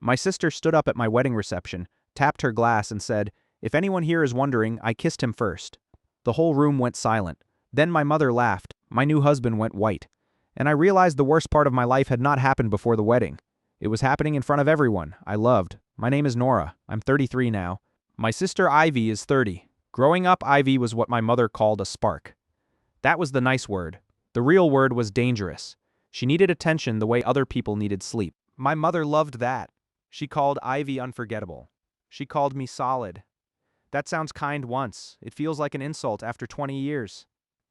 My sister stood up at my wedding reception, tapped her glass and said, "If anyone here is wondering, I kissed him first." The whole room went silent. Then my mother laughed. My new husband went white. And I realized the worst part of my life had not happened before the wedding. It was happening in front of everyone I loved. My name is Nora. I'm 33 now. My sister Ivy is 30. Growing up, Ivy was what my mother called a spark. That was the nice word. The real word was dangerous. She needed attention the way other people needed sleep. My mother loved that. She called Ivy unforgettable. She called me solid. That sounds kind once. It feels like an insult after 20 years.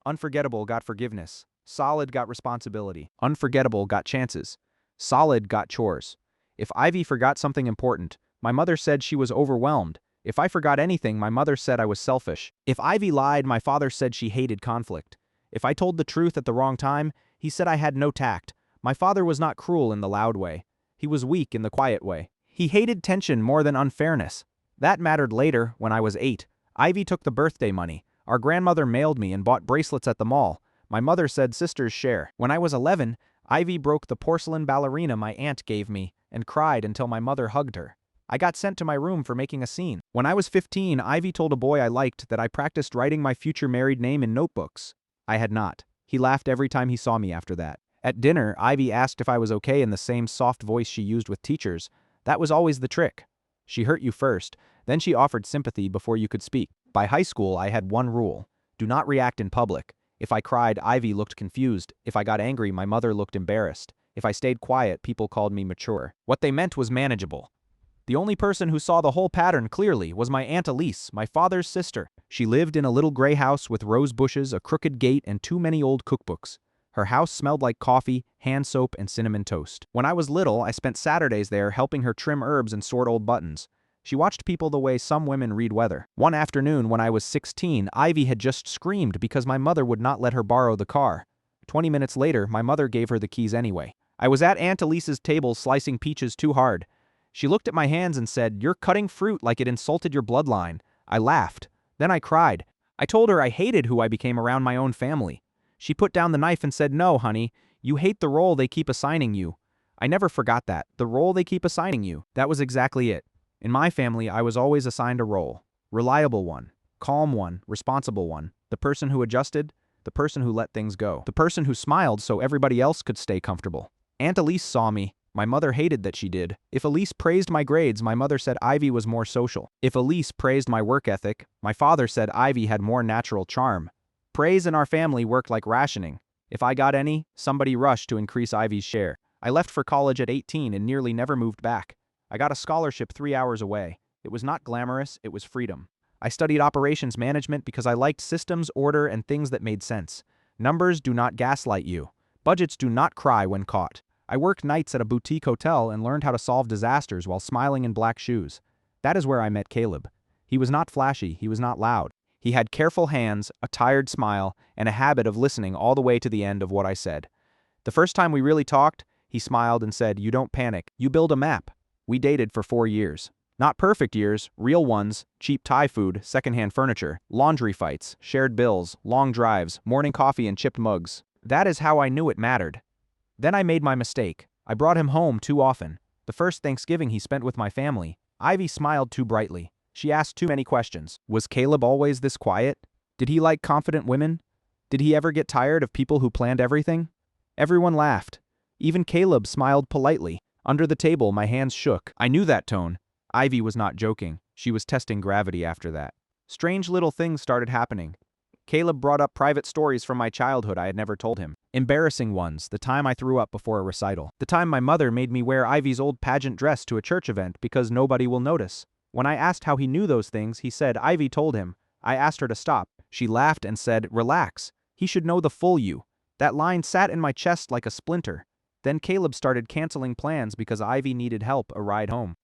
Unforgettable got forgiveness. Solid got responsibility. Unforgettable got chances. Solid got chores. If Ivy forgot something important, my mother said she was overwhelmed. If I forgot anything, my mother said I was selfish. If Ivy lied, my father said she hated conflict. If I told the truth at the wrong time, he said I had no tact. My father was not cruel in the loud way. He was weak in the quiet way. He hated tension more than unfairness. That mattered later, when I was 8. Ivy took the birthday money. Our grandmother mailed me and bought bracelets at the mall. My mother said sisters share. When I was 11, Ivy broke the porcelain ballerina my aunt gave me and cried until my mother hugged her. I got sent to my room for making a scene. When I was 15, Ivy told a boy I liked that I practiced writing my future married name in notebooks. I had not. He laughed every time he saw me after that. At dinner, Ivy asked if I was okay in the same soft voice she used with teachers. That was always the trick. She hurt you first, then she offered sympathy before you could speak. By high school, I had one rule. Do not react in public. If I cried, Ivy looked confused. If I got angry, my mother looked embarrassed. If I stayed quiet, people called me mature. What they meant was manageable. The only person who saw the whole pattern clearly was my Aunt Elise, my father's sister. She lived in a little gray house with rose bushes, a crooked gate, and too many old cookbooks. Her house smelled like coffee, hand soap, and cinnamon toast. When I was little, I spent Saturdays there helping her trim herbs and sort old buttons. She watched people the way some women read weather. One afternoon when I was 16, Ivy had just screamed because my mother would not let her borrow the car. 20 minutes later, my mother gave her the keys anyway. I was at Aunt Elise's table slicing peaches too hard. She looked at my hands and said, "You're cutting fruit like it insulted your bloodline." I laughed. Then I cried. I told her I hated who I became around my own family. She put down the knife and said, "No, honey, you hate the role they keep assigning you." I never forgot that. The role they keep assigning you. That was exactly it. In my family, I was always assigned a role. Reliable one, calm one, responsible one, the person who adjusted, the person who let things go, the person who smiled so everybody else could stay comfortable. Aunt Elise saw me. My mother hated that she did. If Elise praised my grades, my mother said Ivy was more social. If Elise praised my work ethic, my father said Ivy had more natural charm. Praise in our family worked like rationing. If I got any, somebody rushed to increase Ivy's share. I left for college at 18 and nearly never moved back. I got a scholarship 3 hours away. It was not glamorous, it was freedom. I studied operations management because I liked systems, order, and things that made sense. Numbers do not gaslight you. Budgets do not cry when caught. I worked nights at a boutique hotel and learned how to solve disasters while smiling in black shoes. That is where I met Caleb. He was not flashy, he was not loud. He had careful hands, a tired smile, and a habit of listening all the way to the end of what I said. The first time we really talked, he smiled and said, "You don't panic, you build a map." We dated for 4 years. Not perfect years, real ones, cheap Thai food, secondhand furniture, laundry fights, shared bills, long drives, morning coffee and chipped mugs. That is how I knew it mattered. Then I made my mistake. I brought him home too often. The first Thanksgiving he spent with my family, Ivy smiled too brightly. She asked too many questions. Was Caleb always this quiet? Did he like confident women? Did he ever get tired of people who planned everything? Everyone laughed. Even Caleb smiled politely. Under the table, my hands shook. I knew that tone. Ivy was not joking. She was testing gravity after that. Strange little things started happening. Caleb brought up private stories from my childhood I had never told him. Embarrassing ones, the time I threw up before a recital. The time my mother made me wear Ivy's old pageant dress to a church event because nobody will notice. When I asked how he knew those things, he said Ivy told him. I asked her to stop. She laughed and said, "Relax. He should know the full you." That line sat in my chest like a splinter. Then Caleb started canceling plans because Ivy needed help a ride home.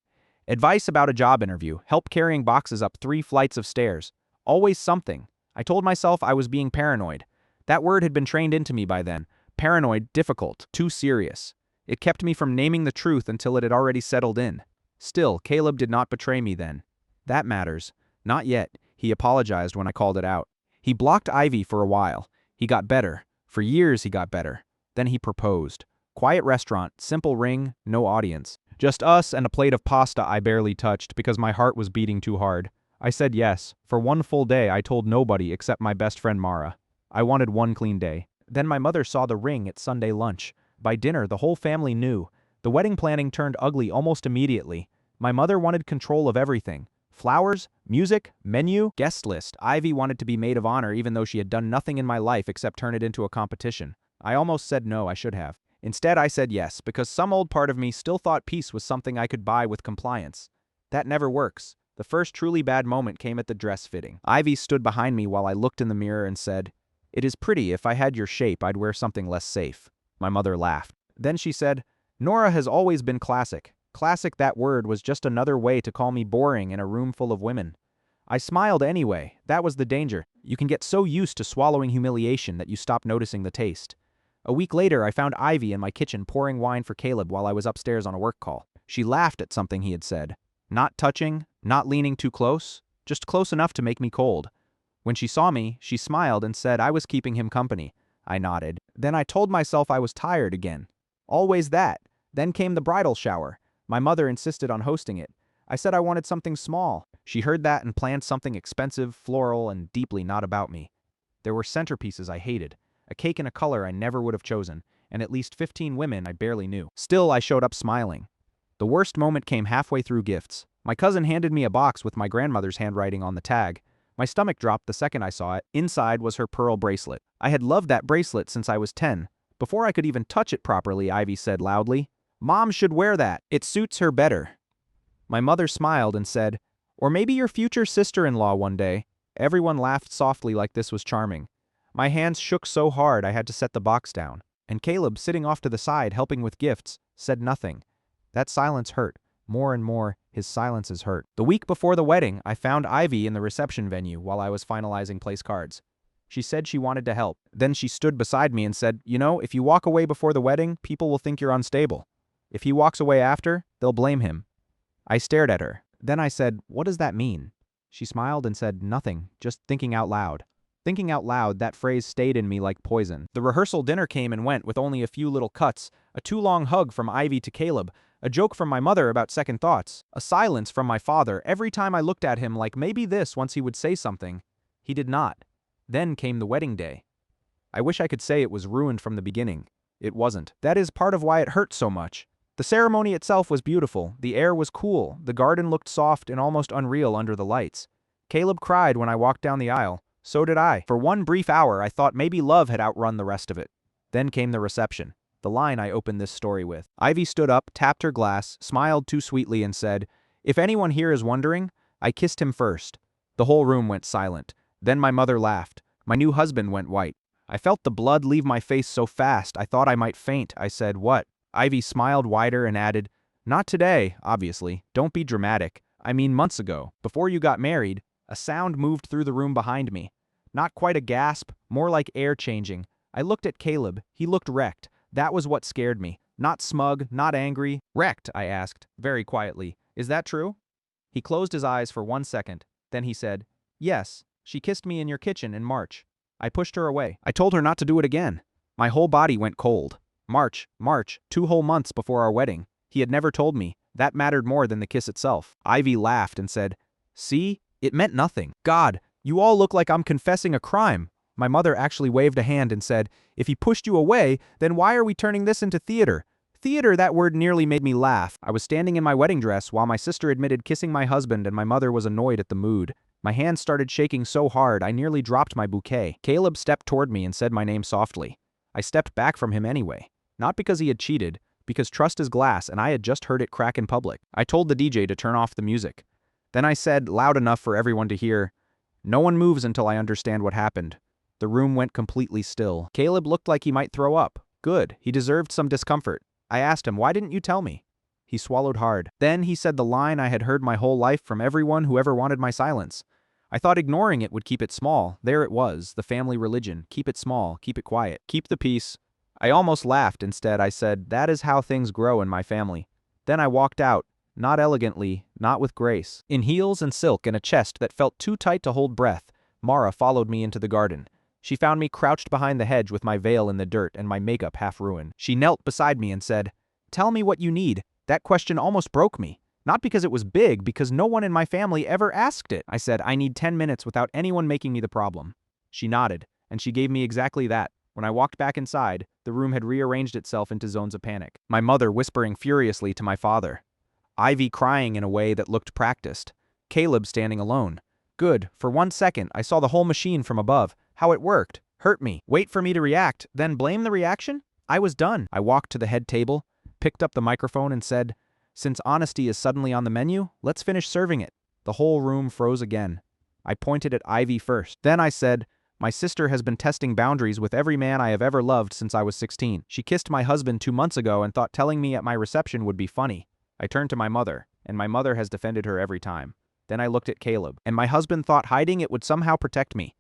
Advice about a job interview, help carrying boxes up 3 flights of stairs. Always something. I told myself I was being paranoid. That word had been trained into me by then. Paranoid, difficult, too serious. It kept me from naming the truth until it had already settled in. Still, Caleb did not betray me then. That matters. Not yet. He apologized when I called it out. He blocked Ivy for a while. He got better. For years he got better. Then he proposed. Quiet restaurant, simple ring, no audience. Just us and a plate of pasta I barely touched because my heart was beating too hard. I said yes. For one full day I told nobody except my best friend Mara. I wanted one clean day. Then my mother saw the ring at Sunday lunch. By dinner the whole family knew. The wedding planning turned ugly almost immediately. My mother wanted control of everything. Flowers, music, menu, guest list. Ivy wanted to be maid of honor even though she had done nothing in my life except turn it into a competition. I almost said no, I should have. Instead I said yes, because some old part of me still thought peace was something I could buy with compliance. That never works. The first truly bad moment came at the dress fitting. Ivy stood behind me while I looked in the mirror and said, "It is pretty. If I had your shape, I'd wear something less safe." My mother laughed. Then she said, "Nora has always been classic. Classic, that word was just another way to call me boring in a room full of women." I smiled anyway. That was the danger. You can get so used to swallowing humiliation that you stop noticing the taste. A week later, I found Ivy in my kitchen pouring wine for Caleb while I was upstairs on a work call. She laughed at something he had said. Not touching, not leaning too close, just close enough to make me cold. When she saw me, she smiled and said I was keeping him company. I nodded. Then I told myself I was tired again. Always that. Then came the bridal shower. My mother insisted on hosting it. I said I wanted something small. She heard that and planned something expensive, floral, and deeply not about me. There were centerpieces I hated, a cake in a color I never would have chosen, and at least 15 women I barely knew. Still, I showed up smiling. The worst moment came halfway through gifts. My cousin handed me a box with my grandmother's handwriting on the tag. My stomach dropped the second I saw it. Inside was her pearl bracelet. I had loved that bracelet since I was 10. Before I could even touch it properly, Ivy said loudly, "Mom should wear that. It suits her better." My mother smiled and said, "Or maybe your future sister-in-law one day." Everyone laughed softly like this was charming. My hands shook so hard I had to set the box down. And Caleb, sitting off to the side helping with gifts, said nothing. That silence hurt. More and more, his silences hurt. The week before the wedding, I found Ivy in the reception venue while I was finalizing place cards. She said she wanted to help. Then she stood beside me and said, "You know, if you walk away before the wedding, people will think you're unstable. If he walks away after, they'll blame him." I stared at her. Then I said, "What does that mean?" She smiled and said, "Nothing, just thinking out loud." Thinking out loud, that phrase stayed in me like poison. The rehearsal dinner came and went with only a few little cuts, a too long hug from Ivy to Caleb, a joke from my mother about second thoughts, a silence from my father every time I looked at him like maybe this once he would say something. He did not. Then came the wedding day. I wish I could say it was ruined from the beginning. It wasn't. That is part of why it hurt so much. The ceremony itself was beautiful, the air was cool, the garden looked soft and almost unreal under the lights. Caleb cried when I walked down the aisle. So did I. For one brief hour, I thought maybe love had outrun the rest of it. Then came the reception, the line I opened this story with. Ivy stood up, tapped her glass, smiled too sweetly and said, "If anyone here is wondering, I kissed him first." The whole room went silent. Then my mother laughed. My new husband went white. I felt the blood leave my face so fast I thought I might faint. I said, "What?" Ivy smiled wider and added, "Not today, obviously. Don't be dramatic. I mean months ago, before you got married." A sound moved through the room behind me. Not quite a gasp, more like air changing. I looked at Caleb. He looked wrecked. That was what scared me. Not smug, not angry. "Wrecked?" I asked, very quietly. "Is that true?" He closed his eyes for 1 second. Then he said, "Yes, she kissed me in your kitchen in March." I pushed her away. I told her not to do it again. My whole body went cold. March, 2 whole months before our wedding. He had never told me. That mattered more than the kiss itself. Ivy laughed and said, "See? It meant nothing. God, you all look like I'm confessing a crime." My mother actually waved a hand and said, "If he pushed you away, then why are we turning this into theater?" Theater, that word nearly made me laugh. I was standing in my wedding dress while my sister admitted kissing my husband and my mother was annoyed at the mood. My hands started shaking so hard I nearly dropped my bouquet. Caleb stepped toward me and said my name softly. I stepped back from him anyway. Not because he had cheated, because trust is glass and I had just heard it crack in public. I told the DJ to turn off the music. Then I said, loud enough for everyone to hear, "No one moves until I understand what happened." The room went completely still. Caleb looked like he might throw up. Good, he deserved some discomfort. I asked him, "Why didn't you tell me?" He swallowed hard. Then he said the line I had heard my whole life from everyone who ever wanted my silence. I thought ignoring it would keep it small. There it was, the family religion. Keep it small, keep it quiet, keep the peace. I almost laughed. Instead, I said, "That is how things grow in my family." Then I walked out. Not elegantly, not with grace. In heels and silk and a chest that felt too tight to hold breath, Mara followed me into the garden. She found me crouched behind the hedge with my veil in the dirt and my makeup half ruined. She knelt beside me and said, "Tell me what you need." That question almost broke me. Not because it was big, because no one in my family ever asked it. I said, I need 10 minutes without anyone making me the problem. She nodded, and she gave me exactly that. When I walked back inside, the room had rearranged itself into zones of panic. My mother whispering furiously to my father. Ivy crying in a way that looked practiced. Caleb standing alone. Good, for 1 second, I saw the whole machine from above. How it worked. Hurt me. Wait for me to react, then blame the reaction? I was done. I walked to the head table, picked up the microphone and said, since honesty is suddenly on the menu, let's finish serving it. The whole room froze again. I pointed at Ivy first. Then I said, my sister has been testing boundaries with every man I have ever loved since I was 16. She kissed my husband 2 months ago and thought telling me at my reception would be funny. I turned to my mother, and my mother has defended her every time. Then I looked at Caleb, and my husband thought hiding it would somehow protect me.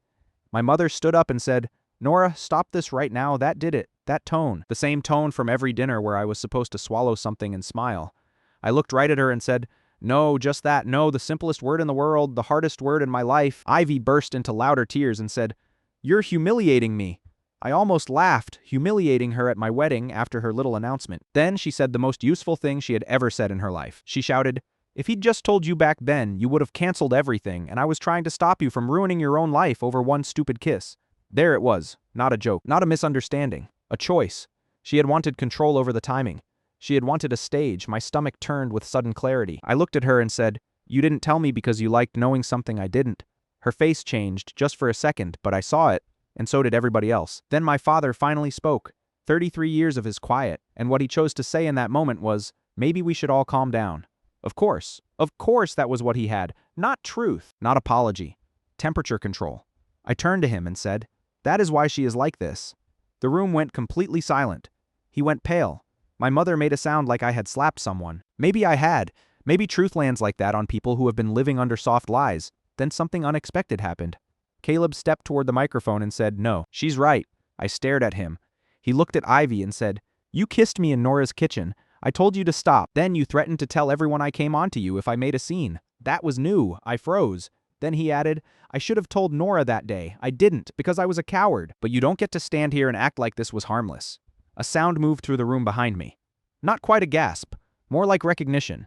My mother stood up and said, Nora, stop this right now, that did it. That tone. The same tone from every dinner where I was supposed to swallow something and smile. I looked right at her and said, no, just that, no, the simplest word in the world, the hardest word in my life. Ivy burst into louder tears and said, you're humiliating me. I almost laughed, humiliating her at my wedding after her little announcement. Then she said the most useful thing she had ever said in her life. She shouted, if he'd just told you back then, you would have canceled everything, and I was trying to stop you from ruining your own life over one stupid kiss. There it was, not a joke, not a misunderstanding, a choice. She had wanted control over the timing. She had wanted a stage. My stomach turned with sudden clarity. I looked at her and said, you didn't tell me because you liked knowing something I didn't. Her face changed just for a second, but I saw it, and so did everybody else. Then my father finally spoke. 33 years of his quiet, and what he chose to say in that moment was, maybe we should all calm down. Of course that was what he had. Not truth, not apology. Temperature control. I turned to him and said, that is why she is like this. The room went completely silent. He went pale. My mother made a sound like I had slapped someone. Maybe I had. Maybe truth lands like that on people who have been living under soft lies. Then something unexpected happened. Caleb stepped toward the microphone and said, no, she's right. I stared at him. He looked at Ivy and said, you kissed me in Nora's kitchen. I told you to stop. Then you threatened to tell everyone I came onto you if I made a scene. That was new. I froze. Then he added, I should have told Nora that day. I didn't, because I was a coward. But you don't get to stand here and act like this was harmless. A sound moved through the room behind me. Not quite a gasp, more like recognition.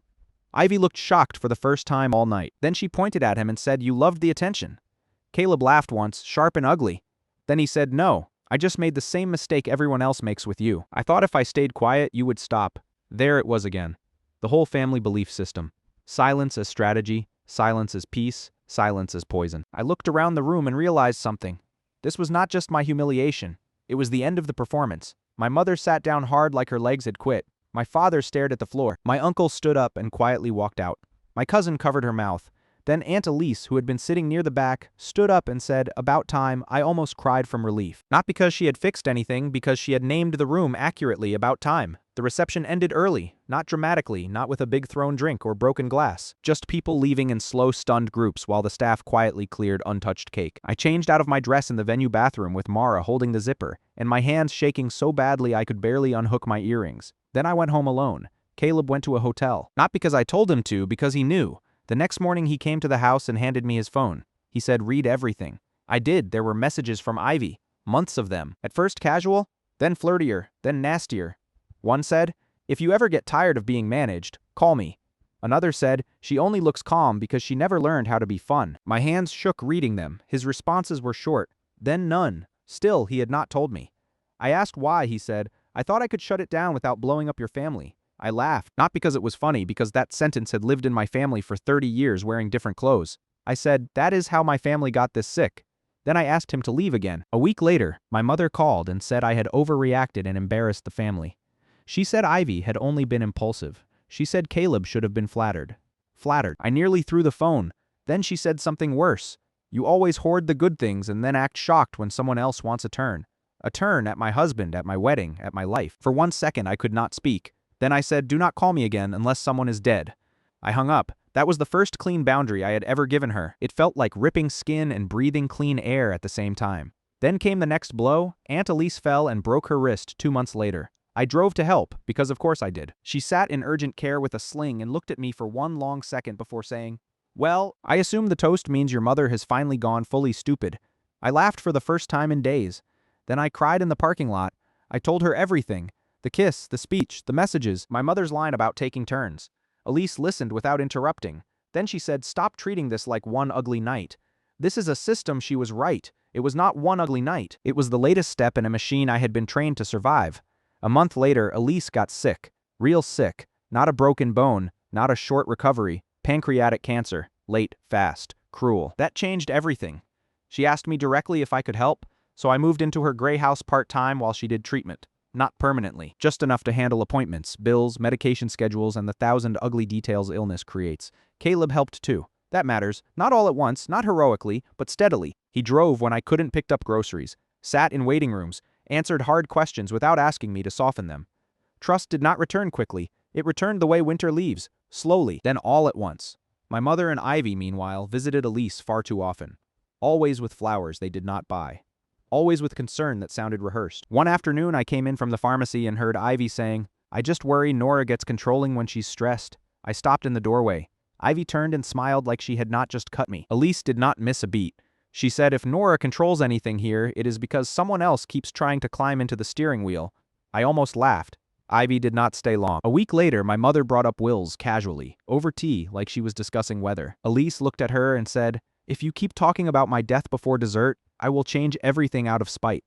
Ivy looked shocked for the first time all night. Then she pointed at him and said, you loved the attention. Caleb laughed once, sharp and ugly. Then he said, no, I just made the same mistake everyone else makes with you. I thought if I stayed quiet, you would stop. There it was again. The whole family belief system. Silence as strategy, silence as peace, silence as poison. I looked around the room and realized something. This was not just my humiliation. It was the end of the performance. My mother sat down hard like her legs had quit. My father stared at the floor. My uncle stood up and quietly walked out. My cousin covered her mouth. Then Aunt Elise, who had been sitting near the back, stood up and said, about time. I almost cried from relief. Not because she had fixed anything, because she had named the room accurately about time. The reception ended early, not dramatically, not with a big thrown drink or broken glass. Just people leaving in slow, stunned groups while the staff quietly cleared untouched cake. I changed out of my dress in the venue bathroom with Mara holding the zipper, and my hands shaking so badly I could barely unhook my earrings. Then I went home alone. Caleb went to a hotel. Not because I told him to, because he knew. The next morning he came to the house and handed me his phone. He said, read everything. I did. There were messages from Ivy. Months of them. At first casual, then flirtier, then nastier. One said, if you ever get tired of being managed, call me. Another said, she only looks calm because she never learned how to be fun. My hands shook reading them. His responses were short. Then none. Still, he had not told me. I asked why, he said, I thought I could shut it down without blowing up your family. I laughed, not because it was funny, because that sentence had lived in my family for 30 years wearing different clothes. I said, that is how my family got this sick. Then I asked him to leave again. A week later, my mother called and said I had overreacted and embarrassed the family. She said Ivy had only been impulsive. She said Caleb should have been flattered. Flattered. I nearly threw the phone. Then she said something worse. You always hoard the good things and then act shocked when someone else wants a turn. A turn at my husband, at my wedding, at my life. For 1 second I could not speak. Then I said, do not call me again unless someone is dead. I hung up. That was the first clean boundary I had ever given her. It felt like ripping skin and breathing clean air at the same time. Then came the next blow. Aunt Elise fell and broke her wrist 2 months later. I drove to help, because of course I did. She sat in urgent care with a sling and looked at me for one long second before saying, well, I assume the toast means your mother has finally gone fully stupid. I laughed for the first time in days. Then I cried in the parking lot. I told her everything. The kiss, the speech, the messages, my mother's line about taking turns. Elise listened without interrupting. Then she said, "Stop treating this like one ugly night. This is a system." She was right. It was not one ugly night. It was the latest step in a machine I had been trained to survive. A month later, Elise got sick. Real sick. Not a broken bone, not a short recovery. Pancreatic cancer. Late, fast, cruel. That changed everything. She asked me directly if I could help, so I moved into her gray house part-time while she did treatment. Not permanently, just enough to handle appointments, bills, medication schedules, and the thousand ugly details illness creates. Caleb helped too. That matters. Not all at once, not heroically, but steadily. He drove when I couldn't pick up groceries, sat in waiting rooms, answered hard questions without asking me to soften them. Trust did not return quickly. It returned the way winter leaves, slowly, then all at once. My mother and Ivy, meanwhile, visited Elise far too often. Always with flowers they did not buy. Always with concern that sounded rehearsed. One afternoon I came in from the pharmacy and heard Ivy saying, "I just worry Nora gets controlling when she's stressed." I stopped in the doorway. Ivy turned and smiled like she had not just cut me. Elise did not miss a beat. She said, "If Nora controls anything here, it is because someone else keeps trying to climb into the steering wheel." I almost laughed. Ivy did not stay long. A week later, my mother brought up wills casually, over tea, like she was discussing weather. Elise looked at her and said, "If you keep talking about my death before dessert, I will change everything out of spite."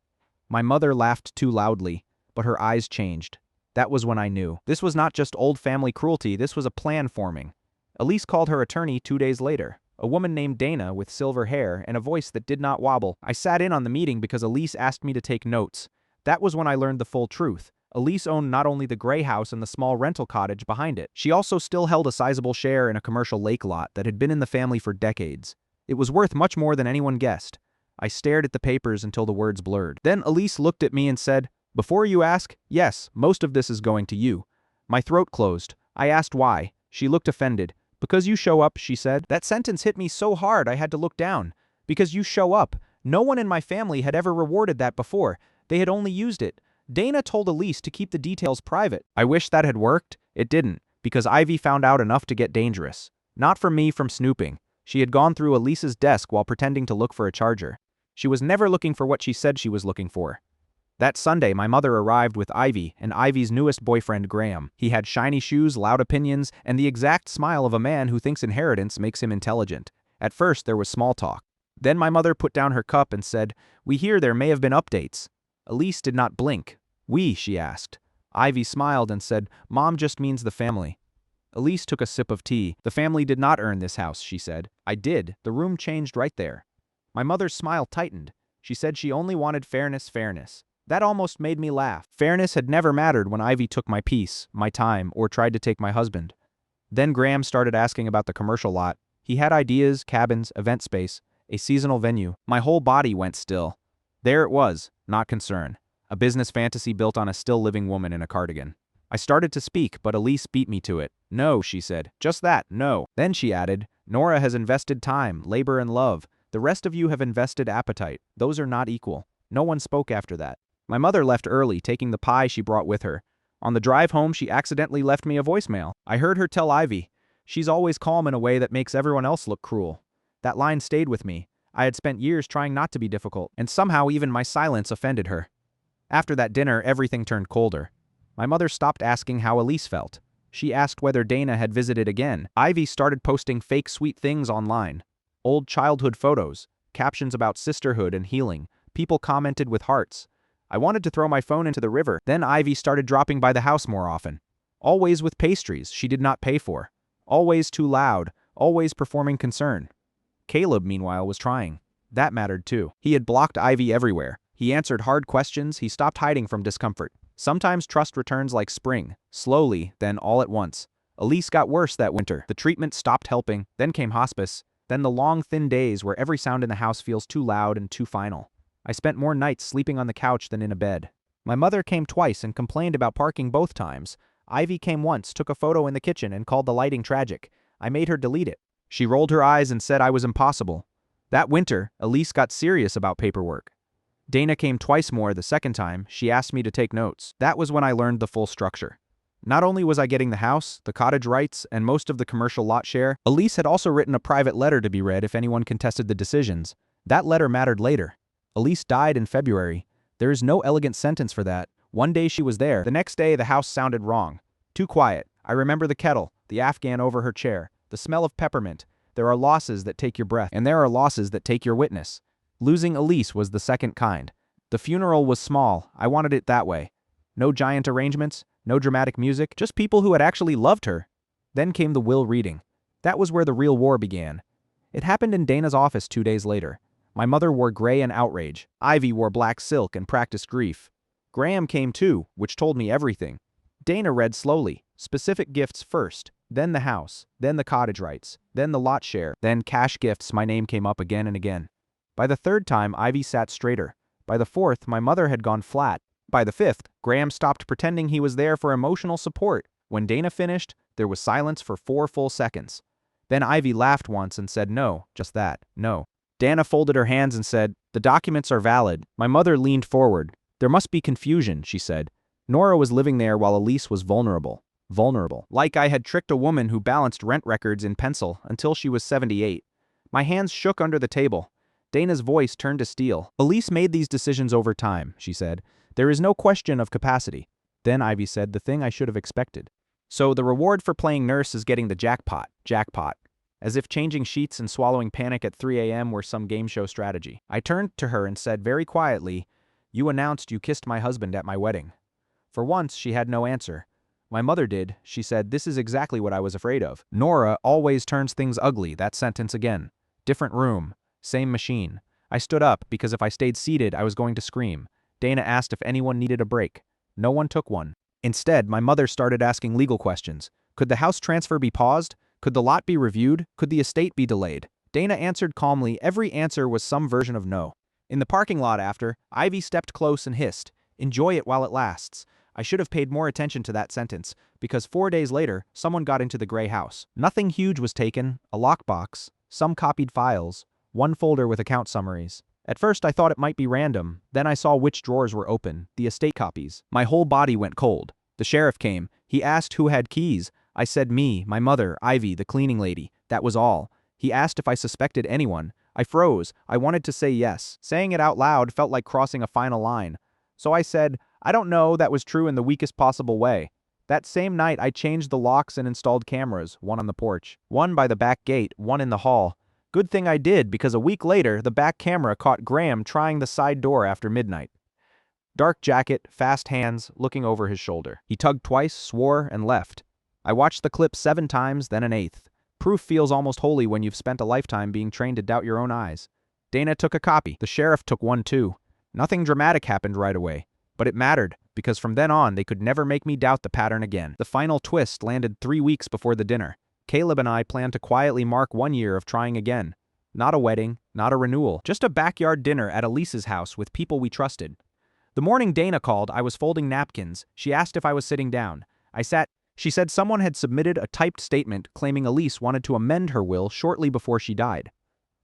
My mother laughed too loudly, but her eyes changed. That was when I knew. This was not just old family cruelty, this was a plan forming. Elise called her attorney 2 days later. A woman named Dana with silver hair and a voice that did not wobble. I sat in on the meeting because Elise asked me to take notes. That was when I learned the full truth. Elise owned not only the gray house and the small rental cottage behind it, she also still held a sizable share in a commercial lake lot that had been in the family for decades. It was worth much more than anyone guessed. I stared at the papers until the words blurred. Then Elise looked at me and said, "Before you ask, yes, most of this is going to you." My throat closed. I asked why. She looked offended. "Because you show up," she said. That sentence hit me so hard I had to look down. Because you show up. No one in my family had ever rewarded that before. They had only used it. Dana told Elise to keep the details private. I wish that had worked. It didn't, because Ivy found out enough to get dangerous. Not from me, from snooping. She had gone through Elise's desk while pretending to look for a charger. She was never looking for what she said she was looking for. That Sunday, my mother arrived with Ivy and Ivy's newest boyfriend, Graham. He had shiny shoes, loud opinions, and the exact smile of a man who thinks inheritance makes him intelligent. At first, there was small talk. Then my mother put down her cup and said, "We hear there may have been updates." Elise did not blink. "We?" she asked. Ivy smiled and said, "Mom just means the family." Elise took a sip of tea. "The family did not earn this house," she said. "I did." The room changed right there. My mother's smile tightened. She said she only wanted fairness. That almost made me laugh. Fairness had never mattered when Ivy took my peace, my time, or tried to take my husband. Then Graham started asking about the commercial lot. He had ideas, cabins, event space, a seasonal venue. My whole body went still. There it was, not concern. A business fantasy built on a still-living woman in a cardigan. I started to speak, but Elise beat me to it. "No," she said. "Just that, no." Then she added, "Nora has invested time, labor, and love. The rest of you have invested appetite. Those are not equal." No one spoke after that. My mother left early, taking the pie she brought with her. On the drive home, she accidentally left me a voicemail. I heard her tell Ivy, "She's always calm in a way that makes everyone else look cruel." That line stayed with me. I had spent years trying not to be difficult, and somehow even my silence offended her. After that dinner, everything turned colder. My mother stopped asking how Elise felt. She asked whether Dana had visited again. Ivy started posting fake sweet things online. Old childhood photos, captions about sisterhood and healing. People commented with hearts. I wanted to throw my phone into the river. Then Ivy started dropping by the house more often. Always with pastries she did not pay for. Always too loud, always performing concern. Caleb, meanwhile, was trying. That mattered too. He had blocked Ivy everywhere. He answered hard questions, he stopped hiding from discomfort. Sometimes trust returns like spring, slowly, then all at once. Elise got worse that winter. The treatment stopped helping, then came hospice, then the long, thin days where every sound in the house feels too loud and too final. I spent more nights sleeping on the couch than in a bed. My mother came twice and complained about parking both times. Ivy came once, took a photo in the kitchen and called the lighting tragic. I made her delete it. She rolled her eyes and said I was impossible. That winter, Elise got serious about paperwork. Dana came twice more. The second time, she asked me to take notes. That was when I learned the full structure. Not only was I getting the house, the cottage rights, and most of the commercial lot share, Elise had also written a private letter to be read if anyone contested the decisions. That letter mattered later. Elise died in February. There is no elegant sentence for that. One day she was there. The next day the house sounded wrong. Too quiet. I remember the kettle, the Afghan over her chair, the smell of peppermint. There are losses that take your breath, and there are losses that take your witness. Losing Elise was the second kind. The funeral was small. I wanted it that way. No giant arrangements, no dramatic music, just people who had actually loved her. Then came the will reading. That was where the real war began. It happened in Dana's office 2 days later. My mother wore gray in outrage. Ivy wore black silk and practiced grief. Graham came too, which told me everything. Dana read slowly. Specific gifts first, then the house, then the cottage rights, then the lot share, then cash gifts. My name came up again and again. By the third time, Ivy sat straighter. By the fourth, my mother had gone flat. By the fifth, Graham stopped pretending he was there for emotional support. When Dana finished, there was silence for 4 full seconds. Then Ivy laughed once and said no, just that, no. Dana folded her hands and said, "The documents are valid." My mother leaned forward. "There must be confusion," she said. Nora was living there while Elise was vulnerable. Vulnerable. Like I had tricked a woman who balanced rent records in pencil until she was 78. My hands shook under the table. Dana's voice turned to steel. "Elise made these decisions over time," she said. "There is no question of capacity." Then Ivy said the thing I should have expected. "So the reward for playing nurse is getting the jackpot." Jackpot. As if changing sheets and swallowing panic at 3 a.m. were some game show strategy. I turned to her and said very quietly, "You announced you kissed my husband at my wedding." For once, she had no answer. My mother did. She said, "This is exactly what I was afraid of." Nora always turns things ugly, that sentence again. Different room. Same machine. I stood up because if I stayed seated, I was going to scream. Dana asked if anyone needed a break. No one took one. Instead, my mother started asking legal questions. Could the house transfer be paused? Could the lot be reviewed? Could the estate be delayed? Dana answered calmly. Every answer was some version of no. In the parking lot after, Ivy stepped close and hissed, "Enjoy it while it lasts." I should have paid more attention to that sentence, because 4 days later, someone got into the gray house. Nothing huge was taken, a lockbox, some copied files, one folder with account summaries. At first I thought it might be random, then I saw which drawers were open, the estate copies. My whole body went cold. The sheriff came. He asked who had keys. I said me, my mother, Ivy, the cleaning lady. That was all. He asked if I suspected anyone. I froze. I wanted to say yes. Saying it out loud felt like crossing a final line. So I said, "I don't know, that was true in the weakest possible way." That same night I changed the locks and installed cameras, one on the porch, one by the back gate, one in the hall. Good thing I did, because a week later the back camera caught Graham trying the side door after midnight. Dark jacket, fast hands, looking over his shoulder. He tugged twice, swore, and left. I watched the clip 7 times, then an 8th. Proof feels almost holy when you've spent a lifetime being trained to doubt your own eyes. Dana took a copy. The sheriff took one too. Nothing dramatic happened right away. But it mattered, because from then on they could never make me doubt the pattern again. The final twist landed 3 weeks before the dinner. Caleb and I planned to quietly mark 1 year of trying again. Not a wedding, not a renewal, just a backyard dinner at Elise's house with people we trusted. The morning Dana called, I was folding napkins. She asked if I was sitting down. I sat. She said someone had submitted a typed statement claiming Elise wanted to amend her will shortly before she died.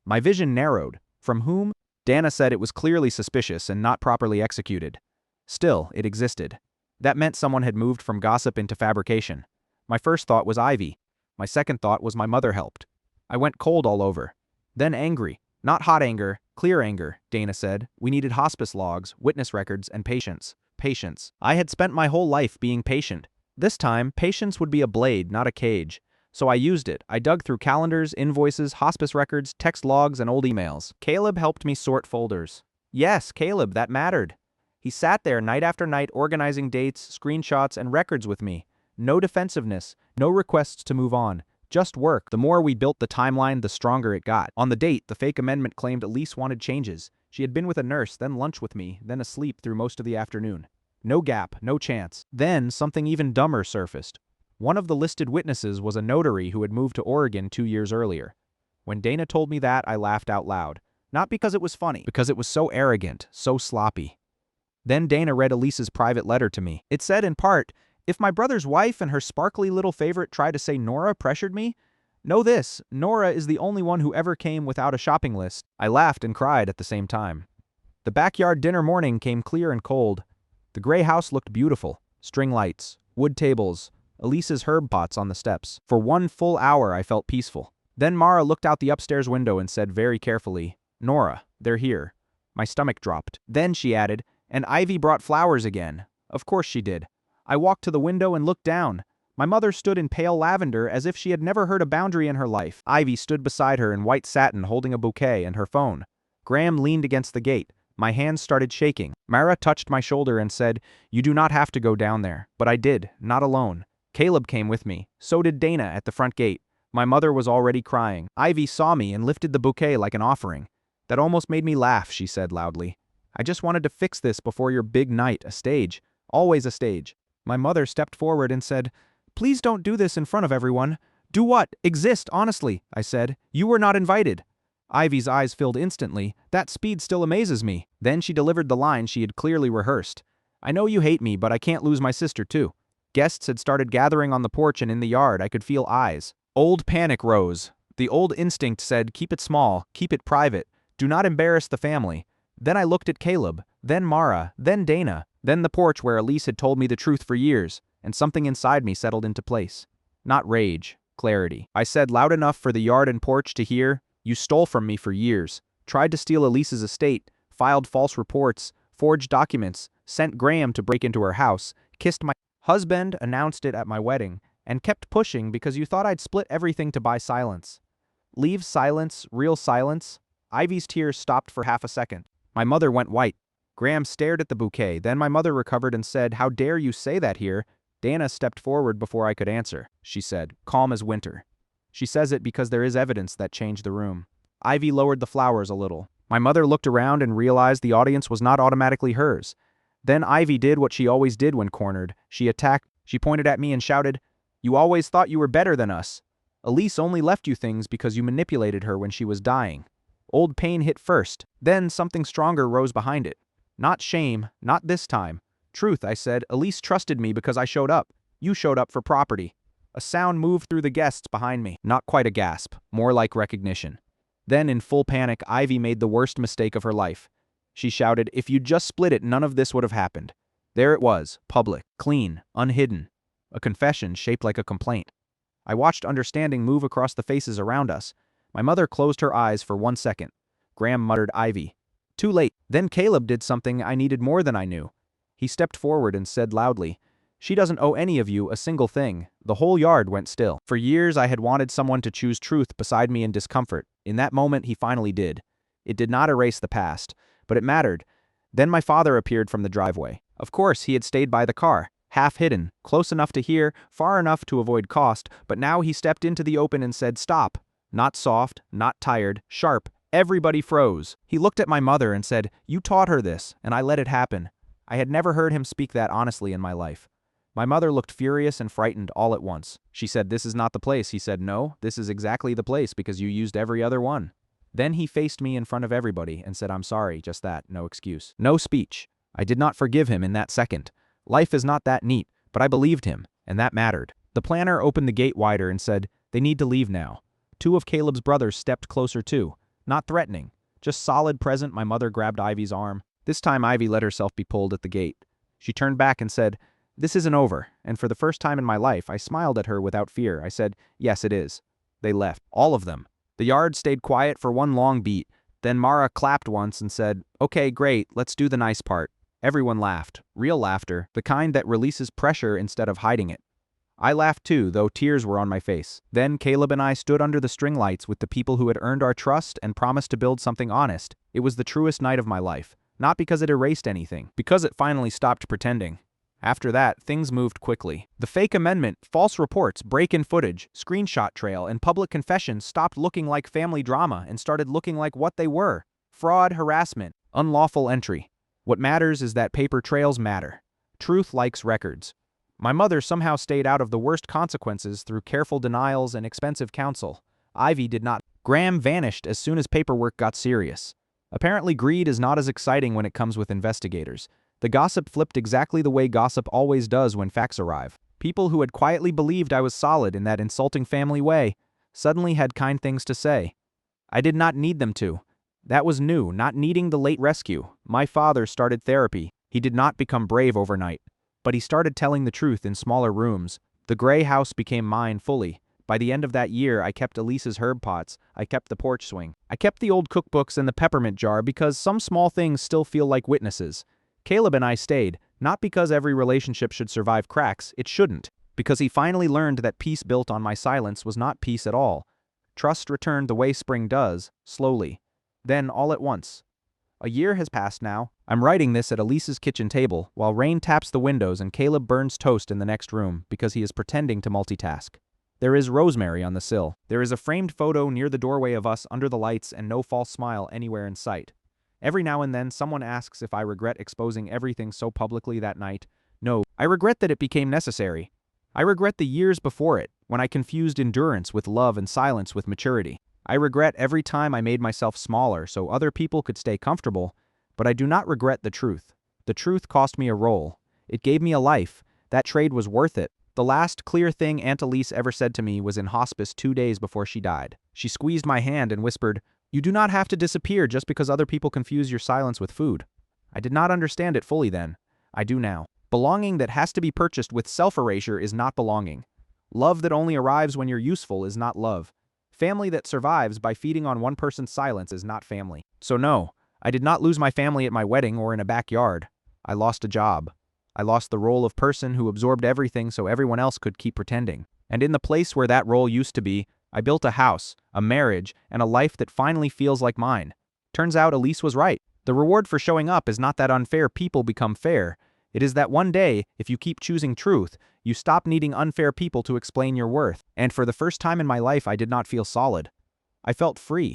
My vision narrowed. From whom? Dana said it was clearly suspicious and not properly executed. Still, it existed. That meant someone had moved from gossip into fabrication. My first thought was Ivy. My second thought was my mother helped. I went cold all over. Then angry. Not hot anger, clear anger, Dana said. We needed hospice logs, witness records, and patience. Patience. I had spent my whole life being patient. This time, patience would be a blade, not a cage. So I used it. I dug through calendars, invoices, hospice records, text logs, and old emails. Caleb helped me sort folders. Yes, Caleb, that mattered. He sat there night after night organizing dates, screenshots, and records with me. No defensiveness, no requests to move on. Just work. The more we built the timeline, the stronger it got. On the date, the fake amendment claimed Elise wanted changes. She had been with a nurse, then lunch with me, then asleep through most of the afternoon. No gap, no chance. Then something even dumber surfaced. One of the listed witnesses was a notary who had moved to Oregon 2 years earlier. When Dana told me that, I laughed out loud. Not because it was funny, because it was so arrogant, so sloppy. Then Dana read Elise's private letter to me. It said in part, "If my brother's wife and her sparkly little favorite try to say Nora pressured me, know this, Nora is the only one who ever came without a shopping list." I laughed and cried at the same time. The backyard dinner morning came clear and cold. The gray house looked beautiful. String lights, wood tables, Elise's herb pots on the steps. For 1 full hour I felt peaceful. Then Mara looked out the upstairs window and said very carefully, "Nora, they're here." My stomach dropped. Then she added, "And Ivy brought flowers again. Of course she did. I walked to the window and looked down. My mother stood in pale lavender as if she had never heard a boundary in her life. Ivy stood beside her in white satin holding a bouquet and her phone. Graham leaned against the gate. My hands started shaking. Mara touched my shoulder and said, "You do not have to go down there." But I did, not alone. Caleb came with me. So did Dana at the front gate. My mother was already crying. Ivy saw me and lifted the bouquet like an offering. "That almost made me laugh," she said loudly. "I just wanted to fix this before your big night, a stage. Always a stage." My mother stepped forward and said, "Please don't do this in front of everyone." "Do what? Exist, honestly," I said. "You were not invited." Ivy's eyes filled instantly. "That speed still amazes me." Then she delivered the line she had clearly rehearsed. "I know you hate me, but I can't lose my sister too." Guests had started gathering on the porch and in the yard. I could feel eyes. Old panic rose. The old instinct said, keep it small, keep it private. Do not embarrass the family. Then I looked at Caleb, then Mara, then Dana, then the porch where Elise had told me the truth for years, and something inside me settled into place. Not rage, clarity. I said loud enough for the yard and porch to hear, "You stole from me for years, tried to steal Elise's estate, filed false reports, forged documents, sent Graham to break into her house, kissed my husband, announced it at my wedding, and kept pushing because you thought I'd split everything to buy silence." Leave silence, real silence? Ivy's tears stopped for half a second. My mother went white. Graham stared at the bouquet, then my mother recovered and said, "How dare you say that here?" Dana stepped forward before I could answer, she said, calm as winter. "She says it because there is evidence that changed the room." Ivy lowered the flowers a little. My mother looked around and realized the audience was not automatically hers. Then Ivy did what she always did when cornered. She attacked. She pointed at me and shouted, "You always thought you were better than us. Elise only left you things because you manipulated her when she was dying." Old pain hit first, then something stronger rose behind it. Not shame, not this time. "Truth," I said. "Elise trusted me because I showed up. You showed up for property." A sound moved through the guests behind me. Not quite a gasp, more like recognition. Then, in full panic, Ivy made the worst mistake of her life. She shouted, "If you'd just split it, none of this would have happened." There it was, public, clean, unhidden. A confession shaped like a complaint. I watched understanding move across the faces around us. My mother closed her eyes for 1 second. Graham muttered, "Ivy." Too late. Then Caleb did something I needed more than I knew. He stepped forward and said loudly, "She doesn't owe any of you a single thing." The whole yard went still. For years I had wanted someone to choose truth beside me in discomfort. In that moment he finally did. It did not erase the past, but it mattered. Then my father appeared from the driveway. Of course, he had stayed by the car, half hidden, close enough to hear, far enough to avoid cost, but now he stepped into the open and said, "Stop." Not soft, not tired, sharp. Everybody froze. He looked at my mother and said, "You taught her this, and I let it happen." I had never heard him speak that honestly in my life. My mother looked furious and frightened all at once. She said, "This is not the place." He said, "No, this is exactly the place because you used every other one." Then he faced me in front of everybody and said, "I'm sorry," just that, no excuse. No speech. I did not forgive him in that second. Life is not that neat, but I believed him, and that mattered. The planner opened the gate wider and said, "They need to leave now." 2 of Caleb's brothers stepped closer too. Not threatening, just solid present. My mother grabbed Ivy's arm. This time Ivy let herself be pulled at the gate. She turned back and said, "This isn't over," and for the first time in my life, I smiled at her without fear. I said, "Yes, it is." They left. All of them. The yard stayed quiet for one long beat. Then Mara clapped once and said, "Okay, great, let's do the nice part." Everyone laughed. Real laughter, the kind that releases pressure instead of hiding it. I laughed too, though tears were on my face. Then Caleb and I stood under the string lights with the people who had earned our trust and promised to build something honest. It was the truest night of my life. Not because it erased anything, because it finally stopped pretending. After that, things moved quickly. The fake amendment, false reports, break-in footage, screenshot trail, and public confessions stopped looking like family drama and started looking like what they were: fraud, harassment, unlawful entry. What matters is that paper trails matter. Truth likes records. My mother somehow stayed out of the worst consequences through careful denials and expensive counsel. Ivy did not. Graham vanished as soon as paperwork got serious. Apparently, greed is not as exciting when it comes with investigators. The gossip flipped exactly the way gossip always does when facts arrive. People who had quietly believed I was solid in that insulting family way suddenly had kind things to say. I did not need them to. That was new, not needing the late rescue. My father started therapy. He did not become brave overnight, but he started telling the truth in smaller rooms. The gray house became mine fully. By the end of that year, I kept Elise's herb pots. I kept the porch swing. I kept the old cookbooks and the peppermint jar because some small things still feel like witnesses. Caleb and I stayed, Not because every relationship should survive cracks, it shouldn't. Because he finally learned that peace built on my silence was not peace at all. Trust returned the way spring does, slowly. Then, all at once. A year has passed now. I'm writing this at Elise's kitchen table, while Rain taps the windows and Caleb burns toast in the next room because he is pretending to multitask. There is rosemary on the sill. There is a framed photo near the doorway of us under the lights and no false smile anywhere in sight. Every now and then someone asks if I regret exposing everything so publicly that night. No, I regret that it became necessary. I regret the years before it, when I confused endurance with love and silence with maturity. I regret every time I made myself smaller so other people could stay comfortable, but I do not regret the truth. The truth cost me a role. It gave me a life. That trade was worth it. The last clear thing Aunt Elise ever said to me was in hospice 2 days before she died. She squeezed my hand and whispered, "You do not have to disappear just because other people confuse your silence with food." I did not understand it fully then. I do now. Belonging that has to be purchased with self-erasure is not belonging. Love that only arrives when you're useful is not love. Family that survives by feeding on one person's silence is not family. So no, I did not lose my family at my wedding or in a backyard. I lost a job. I lost the role of person who absorbed everything so everyone else could keep pretending. And in the place where that role used to be, I built a house, a marriage, and a life that finally feels like mine. Turns out Elise was right. The reward for showing up is not that unfair people become fair. It is that one day, if you keep choosing truth, you stop needing unfair people to explain your worth. And for the first time in my life, I did not feel solid. I felt free.